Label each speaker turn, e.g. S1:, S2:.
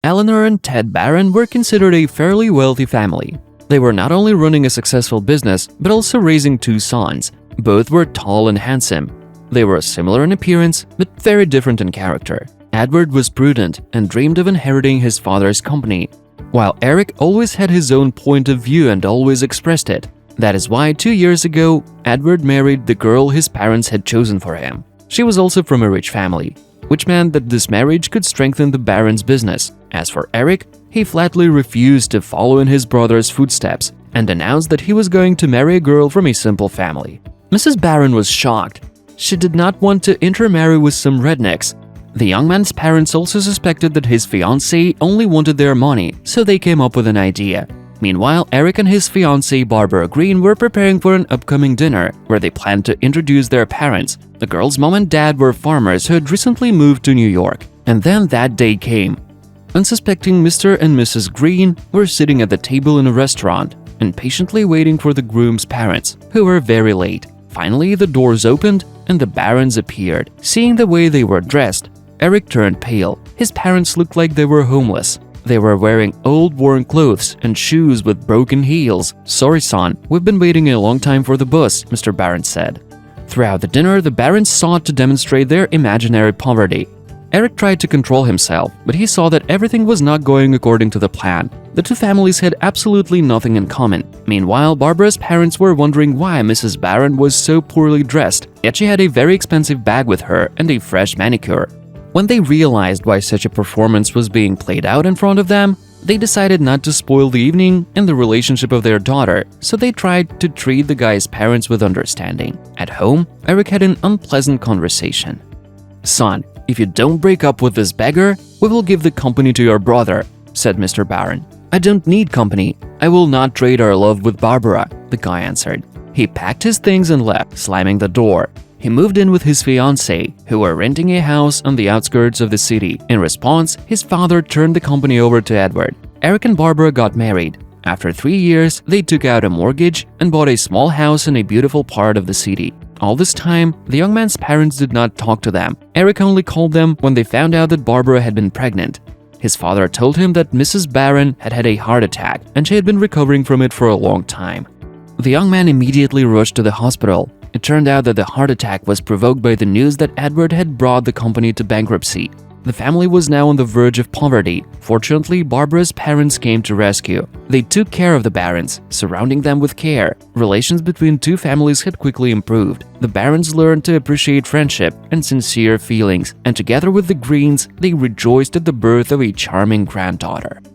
S1: Eleanor and Ted Barron were considered a fairly wealthy family. They were not only running a successful business, but also raising two sons. Both were tall and handsome. They were similar in appearance, but very different in character. Edward was prudent and dreamed of inheriting his father's company, while Eric always had his own point of view and always expressed it. That is why 2 years ago, Edward married the girl his parents had chosen for him. She was also from a rich family, which meant that this marriage could strengthen the Barron's business. As for Eric, he flatly refused to follow in his brother's footsteps and announced that he was going to marry a girl from a simple family. Mrs. Barron was shocked. She did not want to intermarry with some rednecks. The young man's parents also suspected that his fiancée only wanted their money, so they came up with an idea. Meanwhile, Eric and his fiancée Barbara Green were preparing for an upcoming dinner where they planned to introduce their parents. The girl's mom and dad were farmers who had recently moved to New York. And then that day came. Unsuspecting Mr. and Mrs. Green were sitting at the table in a restaurant and patiently waiting for the groom's parents, who were very late. Finally, the doors opened and the Barrons appeared. Seeing the way they were dressed, Eric turned pale. His parents looked like they were homeless. They were wearing old worn clothes and shoes with broken heels. "Sorry, son, we've been waiting a long time for the bus," Mr. Barron said. Throughout the dinner, the Barrons sought to demonstrate their imaginary poverty. Eric tried to control himself, but he saw that everything was not going according to the plan. The two families had absolutely nothing in common. Meanwhile, Barbara's parents were wondering why Mrs. Barron was so poorly dressed, yet she had a very expensive bag with her and a fresh manicure. When they realized why such a performance was being played out in front of them, they decided not to spoil the evening and the relationship of their daughter, so they tried to treat the guy's parents with understanding. At home, Eric had an unpleasant conversation. "Son, if you don't break up with this beggar, we will give the company to your brother," said Mr. Barron. "I don't need company. I will not trade our love with Barbara," the guy answered. He packed his things and left, slamming the door. He moved in with his fiancée, who were renting a house on the outskirts of the city. In response, his father turned the company over to Edward. Eric and Barbara got married. After 3 years, they took out a mortgage and bought a small house in a beautiful part of the city. All this time, the young man's parents did not talk to them. Eric only called them when they found out that Barbara had been pregnant. His father told him that Mrs. Barron had had a heart attack and she had been recovering from it for a long time. The young man immediately rushed to the hospital. It turned out that the heart attack was provoked by the news that Edward had brought the company to bankruptcy. The family was now on the verge of poverty. Fortunately, Barbara's parents came to rescue. They took care of the Barrons, surrounding them with care. Relations between two families had quickly improved. The Barrons learned to appreciate friendship and sincere feelings, and together with the Greens, they rejoiced at the birth of a charming granddaughter.